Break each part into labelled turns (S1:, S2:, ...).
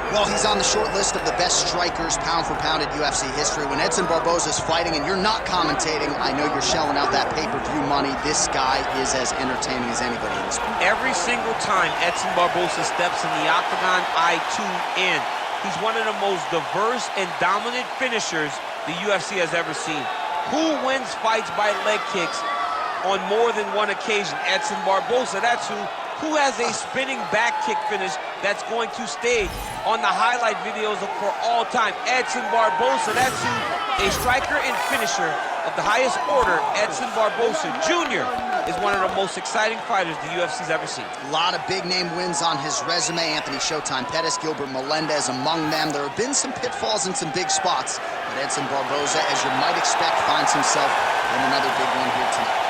S1: Well, he's on the short list of the best strikers pound for pound in UFC history. When Edson Barboza is fighting and you're not commentating, I know you're shelling out that pay-per-view money. This guy is as entertaining as anybody in the sport.
S2: Every single time Edson Barboza steps in the octagon, I tune in. He's one of the most diverse and dominant finishers the UFC has ever seen. Who wins fights by leg kicks on more than one occasion? Edson Barboza, that's who. Who has a spinning back kick finish that's going to stay on the highlight videos for all time? Edson Barboza, that's who. A striker and finisher of the highest order, Edson Barboza Jr. is one of the most exciting fighters the UFC's ever seen.
S1: A lot of big-name wins on his resume. Anthony Showtime Pettis, Gilbert Melendez among them. There have been some pitfalls and some big spots, but Edson Barboza, as you might expect, finds himself in another big one here tonight.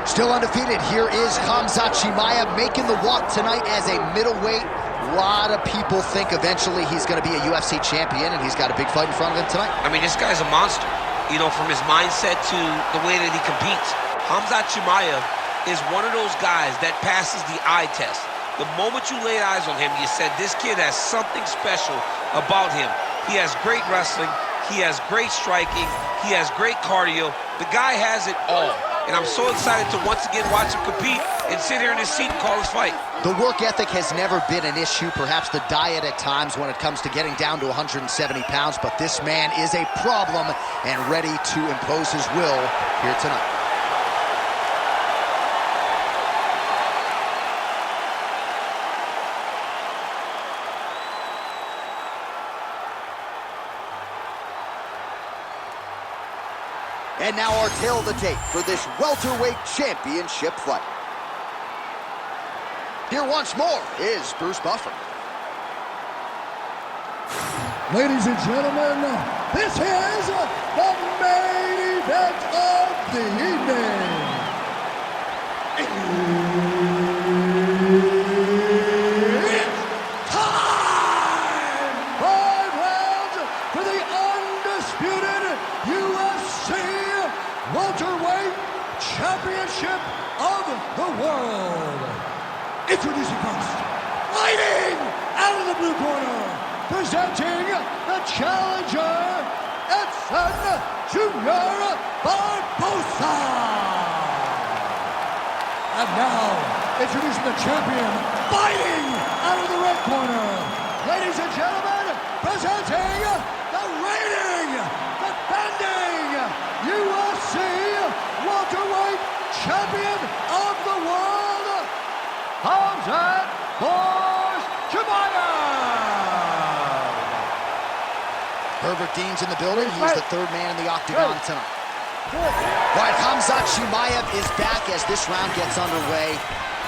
S1: Still undefeated, here is Khamzat Chimaev making the walk tonight as a middleweight. A lot of people think eventually he's going to be a UFC champion, and he's got a big fight in front of him tonight.
S2: I mean, this guy's a monster. You know, from his mindset to the way that he competes. Khamzat Chimaev is one of those guys that passes the eye test. The moment you laid eyes on him, you said, this kid has something special about him. He has great wrestling. He has great striking. He has great cardio. The guy has it all. And I'm so excited to once again watch him compete and sit here in his seat and call his fight.
S1: The work ethic has never been an issue, perhaps the diet at times when it comes to getting down to 170 pounds, but this man is a problem and ready to impose his will here tonight. And now our tail of the tape for this welterweight championship fight. Here once more is Bruce Buffer.
S3: Ladies and gentlemen, this is the main event of the evening. It's time! 5 rounds for the undisputed UFC welterweight championship of the world. Introducing first, fighting out of the blue corner, presenting the challenger, Edson Jr. Barboza. And now, introducing the champion, fighting out of the red corner, ladies and gentlemen, presenting the reigning, defending UFC welterweight champion of the world, Khamzat Chimaev.
S1: Herbert Dean's in the building. He's the third man in the octagon tonight. All right, Khamzat Chimaev is back as this round gets underway.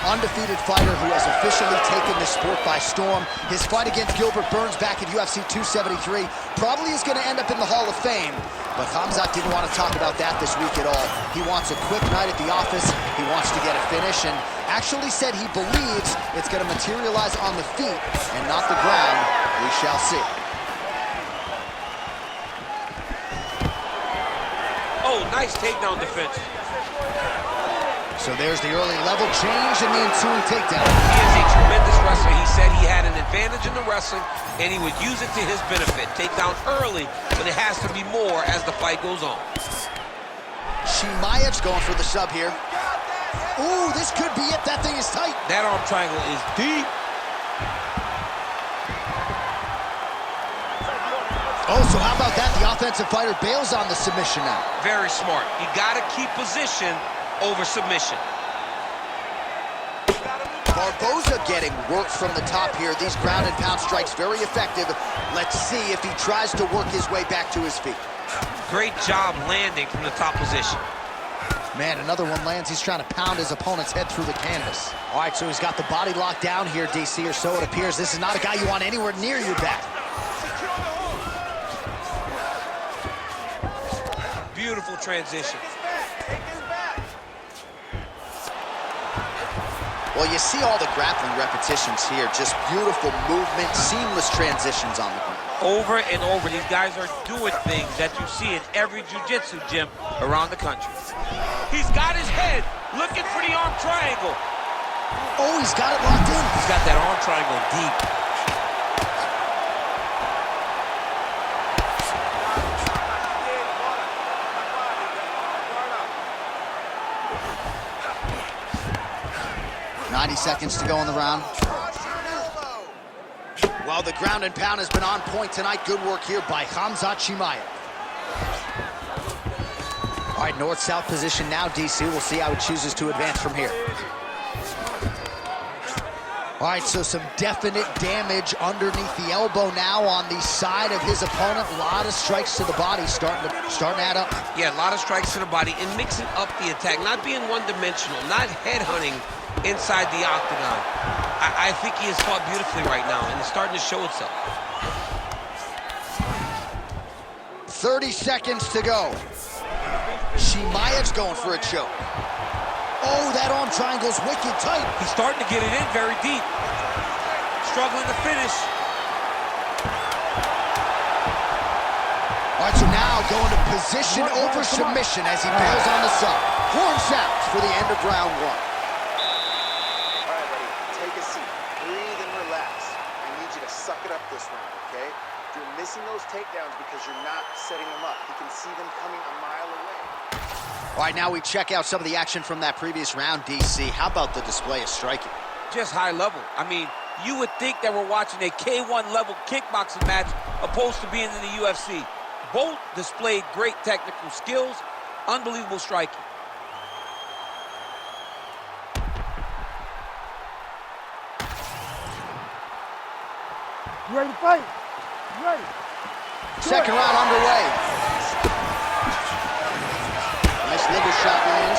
S1: Undefeated fighter who has officially taken this sport by storm. His fight against Gilbert Burns back at UFC 273 probably is going to end up in the Hall of Fame, but Khamzat didn't want to talk about that this week at all. He wants a quick night at the office. He wants to get a finish, and actually said he believes it's going to materialize on the feet and not the ground. We shall see.
S2: Oh, nice takedown defense.
S1: So there's the early level change and the ensuing takedown.
S2: He is a tremendous wrestler. He said he had an advantage in the wrestling, and he would use it to his benefit. Takedown early, but it has to be more as the fight goes on.
S1: Chimaev's going for the sub here. Ooh, this could be it. That thing is tight.
S2: That arm triangle is deep.
S1: Oh, so how about that? The offensive fighter bails on the submission now.
S2: Very smart. You got to keep position over submission.
S1: Barboza getting work from the top here. These ground and pound strikes very effective. Let's see if he tries to work his way back to his feet.
S2: Great job landing from the top position.
S1: Man, another one lands. He's trying to pound his opponent's head through the canvas. All right, so he's got the body locked down here, DC, or so it appears. This is not a guy you want anywhere near your back.
S2: Beautiful transition.
S1: Well, you see all the grappling repetitions here. Just beautiful movement, seamless transitions on the ground.
S2: Over and over, these guys are doing things that you see in every jiu-jitsu gym around the country. He's got his head looking for the arm triangle.
S1: Oh, he's got it locked in.
S2: He's got that arm triangle deep.
S1: Seconds to go in the round. Well, the ground and pound has been on point tonight. Good work here by Khamzat Chimaev. All right, north-south position now, DC. We'll see how he chooses to advance from here. All right, so some definite damage underneath the elbow now on the side of his opponent. A lot of strikes to the body starting to add up.
S2: Yeah, a lot of strikes to the body and mixing up the attack, not being one-dimensional, not headhunting inside the octagon. I think he has fought beautifully right now, and it's starting to show itself.
S1: 30 seconds to go. Chimaev's going for a choke. Oh, that arm triangle's wicked tight.
S2: He's starting to get it in very deep. Struggling to finish.
S1: All right, so now going to position over submission as he bails on the sub. Horn sounds for the end of round one.
S4: Suck it up this round, okay? You're missing those takedowns because you're not setting them up. You can see them coming a mile away.
S1: All right, now we check out some of the action from that previous round, DC. How about the display of striking?
S2: Just high level. I mean, you would think that we're watching a K1 level kickboxing match opposed to being in the UFC. Both displayed great technical skills, unbelievable striking.
S5: You ready to fight? You ready?
S1: Second round underway. Nice niggle shot lands.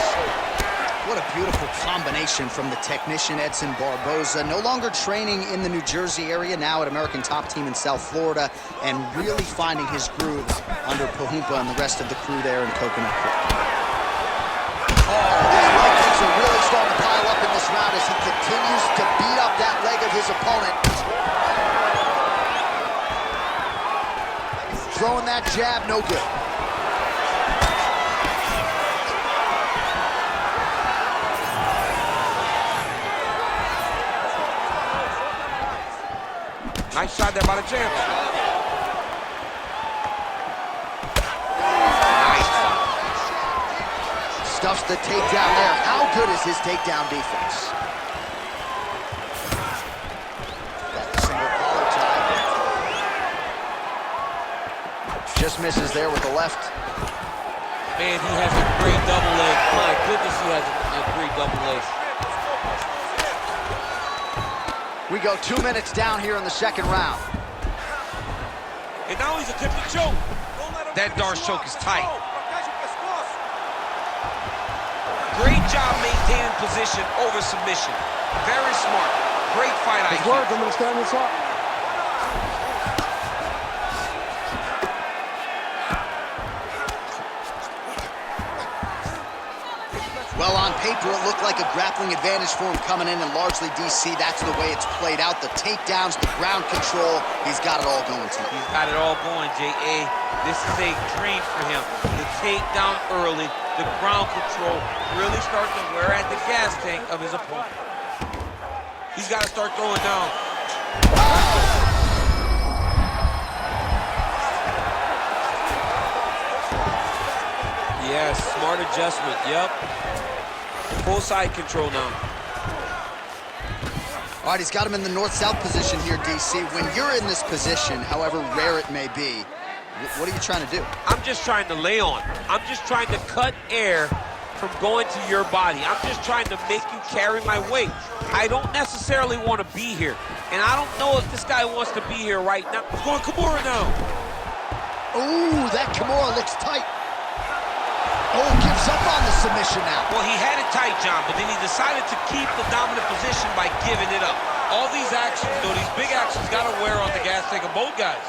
S1: What a beautiful combination from the technician Edson Barboza. No longer training in the New Jersey area, now at American Top Team in South Florida, and really finding his groove under Pahumpa and the rest of the crew there in Coconut Creek. Oh, these leg kicks are really starting to pile up in this round as he continues to beat up that leg of his opponent. Throwing that jab, no good.
S2: Nice shot there by the champ. Nice.
S1: Stuffs the takedown there. How good is his takedown defense? Just misses there with the left.
S2: Man, he has a great double leg. My goodness, he has a great double leg.
S1: We go 2 minutes down here in the second round.
S2: And now he's attempting to choke. That Darce choke is tight. Great job maintaining position over submission. Very smart. Great fight IQ.
S5: Good work, I'm gonna stand this up.
S1: Well, on paper, it looked like a grappling advantage for him coming in, and largely, DC, that's the way it's played out. The takedowns, the ground control, he's got it all going tonight.
S2: He's got it all going, J.A. This is a dream for him. The takedown early, the ground control, really starting to wear at the gas tank of his opponent. He's got to start throwing down. Yes, smart adjustment, yep. Full side control now.
S1: All right, he's got him in the north-south position here, DC. When you're in this position, however rare it may be, what are you trying to do?
S2: I'm just trying to lay on. I'm just trying to cut air from going to your body. I'm just trying to make you carry my weight. I don't necessarily want to be here. And I don't know if this guy wants to be here right now. He's going Kimura now.
S1: Ooh, that Kimura looks tight. Oh, gives up on the submission now.
S2: Well, he had it tight, John, but then he decided to keep the dominant position by giving it up. All these actions, though, these big actions got to wear on the gas tank of both guys.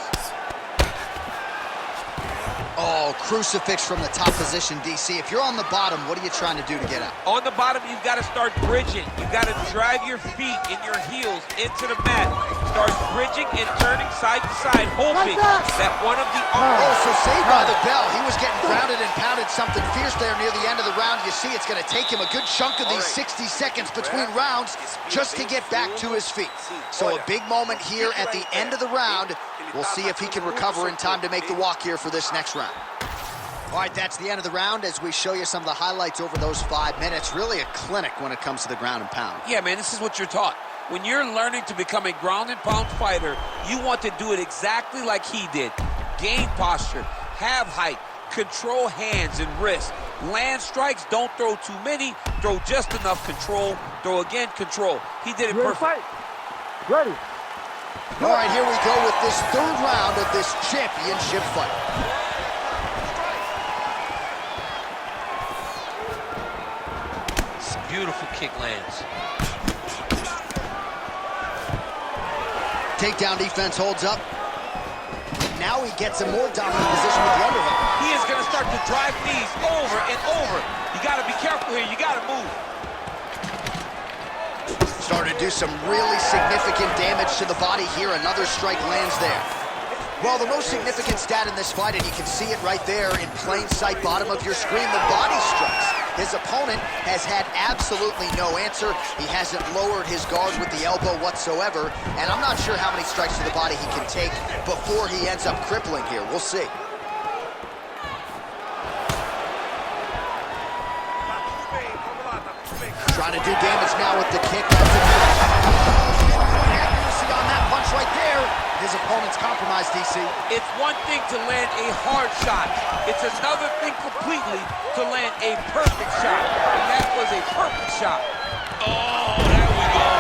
S1: Oh, crucifix from the top position, DC. If you're on the bottom, what are you trying to do to get out?
S2: On the bottom, you've got to start bridging. You've got to drive your feet and your heels into the mat. Start bridging and turning side to side, hoping that one of the arms...
S1: Oh, so saved by the bell. He was getting grounded and pounded something fierce there near the end of the round. You see, it's going to take him a good chunk of these 60 seconds between rounds just to get back to his feet. So a big moment here at the end of the round. We'll see if he can recover in time to make the walk here for this next round. All right, that's the end of the round as we show you some of the highlights over those 5 minutes. Really a clinic when it comes to the ground and pound.
S2: Yeah, man, this is what you're taught. When you're learning to become a ground and pound fighter, you want to do it exactly like he did. Gain posture, have height, control hands and wrists. Land strikes, don't throw too many, throw just enough control, throw again, control. He did it perfect.
S5: Ready.
S1: All right, here we go with this third round of this championship fight.
S2: Beautiful kick lands.
S1: Takedown defense holds up. Now he gets a more dominant position with the underhook.
S2: He is going to start to drive knees over and over. You got to be careful here. You got to move.
S1: Starting to do some really significant damage to the body here. Another strike lands there. Well, the most significant stat in this fight, and you can see it right there in plain sight, bottom of your screen, the body strikes. His opponent has had absolutely no answer. He hasn't lowered his guard with the elbow whatsoever, and I'm not sure how many strikes to the body he can take before he ends up crippling here. We'll see. Trying to do damage now with the kick. Accuracy on that punch right there. His opponent's compromised, DC.
S2: It's one thing to land a hard shot. It's another thing completely to land a perfect shot. And that was a perfect shot. Oh, there we go.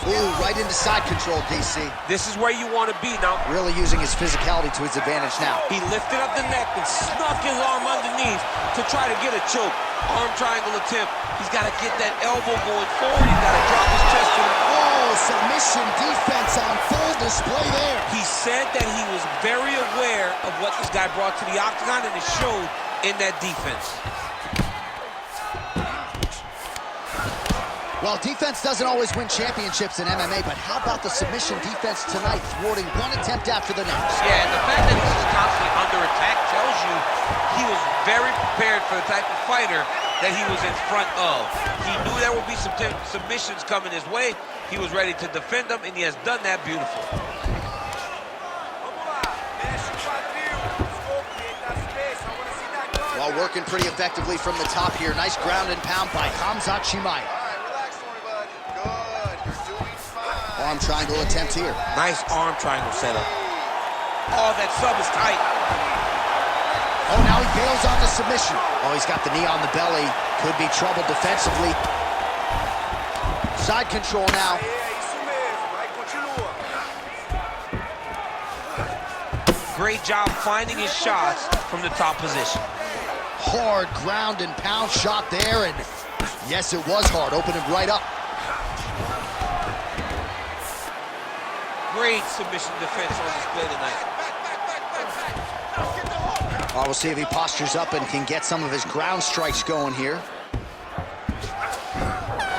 S1: Ooh, right into side control, DC.
S2: This is where you want to be now.
S1: Really using his physicality to his advantage now.
S2: He lifted up the neck and snuck his arm underneath to try to get a choke. Arm triangle attempt. He's got to get that elbow going forward. He's got to drop his chest to the...
S1: Oh, submission defense on full display there.
S2: He said that he was very aware of what this guy brought to the octagon, and it showed in that defense.
S1: Well, defense doesn't always win championships in MMA, but how about the submission defense tonight, thwarting one attempt after the next?
S2: Yeah, and the fact that he's just constantly under attack tells you he was very prepared for the type of fighter that he was in front of. He knew there would be some submissions coming his way. He was ready to defend them, and he has done that beautifully.
S1: While working pretty effectively from the top here, nice ground and pound by Khamzat Chimaev. Arm triangle attempt here.
S2: Nice arm triangle setup. Oh, that sub is tight.
S1: Oh, now he bails on the submission. Oh, he's got the knee on the belly. Could be trouble defensively. Side control now.
S2: Great job finding his shots from the top position.
S1: Hard ground and pound shot there, and yes, it was hard. Opened him right up.
S2: Great submission defense on display tonight.
S1: We'll see if he postures up and can get some of his ground strikes going here.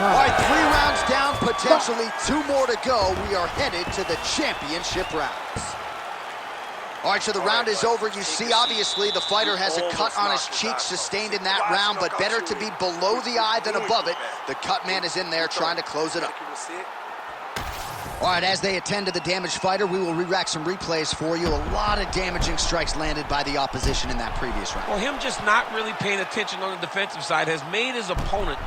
S1: All right, 3 rounds down, potentially 2 more to go. We are headed to the championship rounds. All right, so the round is over. You see, obviously, the fighter has a cut on his cheek sustained in that round, but better to be below the eye than above it. The cut man is in there trying to close it up. All right, as they attend to the damaged fighter, we will re-rack some replays for you. A lot of damaging strikes landed by the opposition in that previous round.
S2: Well, him just not really paying attention on the defensive side has made his opponent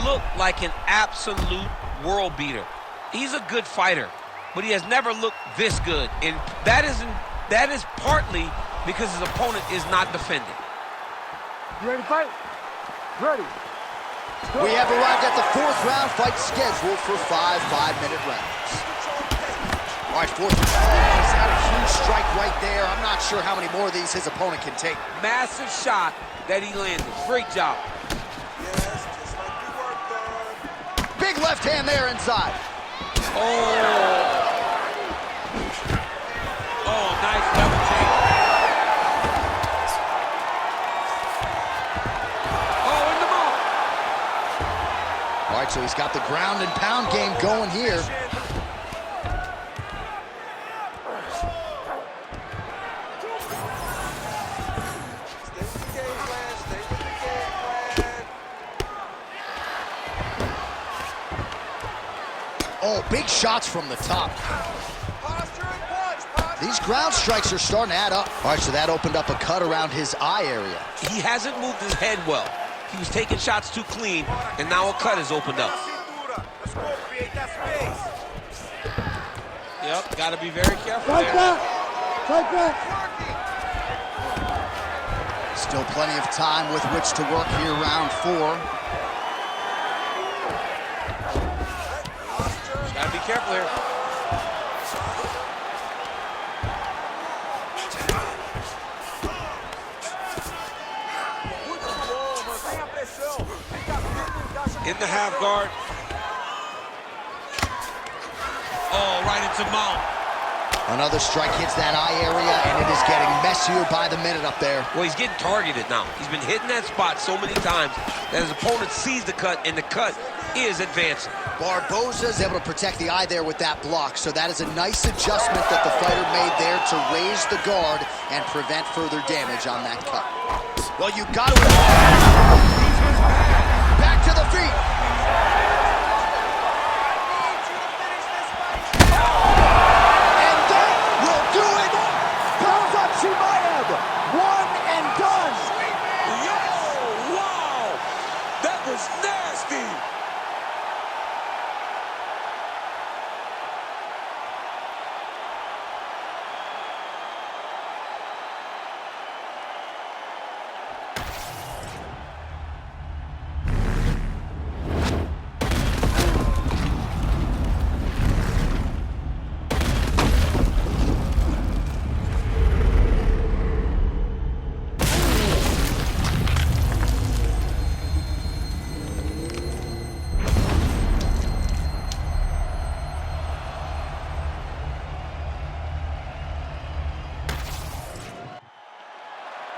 S2: look like an absolute world beater. He's a good fighter, but he has never looked this good, and that is partly because his opponent is not defending.
S5: You ready to fight? Ready.
S1: We have arrived at the 4th round, fight scheduled for 5 5-minute rounds. All right, 4th round. He's got a huge strike right there. I'm not sure how many more of these his opponent can take.
S2: Massive shot that he landed. Great job.
S4: Yes, just like you worked on.
S1: Big left hand there inside.
S2: Oh.
S1: right, so he's got the ground and pound game going here. Oh, big shots from the top. These ground strikes are starting to add up. All right, so that opened up a cut around his eye area.
S2: He hasn't moved his head well. He was taking shots too clean, and now a cut has opened up. Yep, got to be very careful there.
S5: Fight back!
S1: Still plenty of time with which to work here, round 4.
S2: Got to be careful here. In the half guard. Oh, right into mount.
S1: Another strike hits that eye area, and it is getting messier by the minute up there.
S2: Well, he's getting targeted now. He's been hitting that spot so many times that his opponent sees the cut, and the cut is advancing.
S1: Barboza is able to protect the eye there with that block, so that is a nice adjustment that the fighter made there to raise the guard and prevent further damage on that cut. Well, you got to... Back to the feet. And that will do it. Khamzat Chimaev, one and done.
S2: Yo, wow, that was nasty.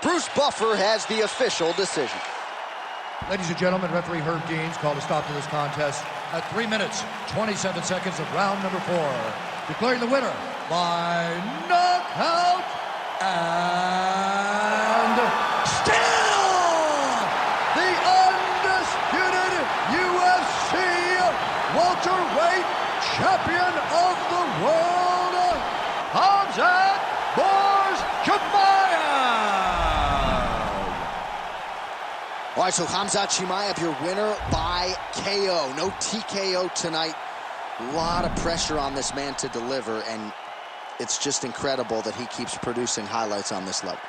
S1: Bruce Buffer has the official decision.
S3: Ladies and gentlemen, referee Herb Deans called a stop to this contest at 3 minutes, 27 seconds of round number 4. Declaring the winner by knockout and still the undisputed UFC welterweight champion of the world, Khamzat Chimaev.
S1: All right, so Khamzat Chimaev, your winner by KO. No TKO tonight. A lot of pressure on this man to deliver, and it's just incredible that he keeps producing highlights on this level.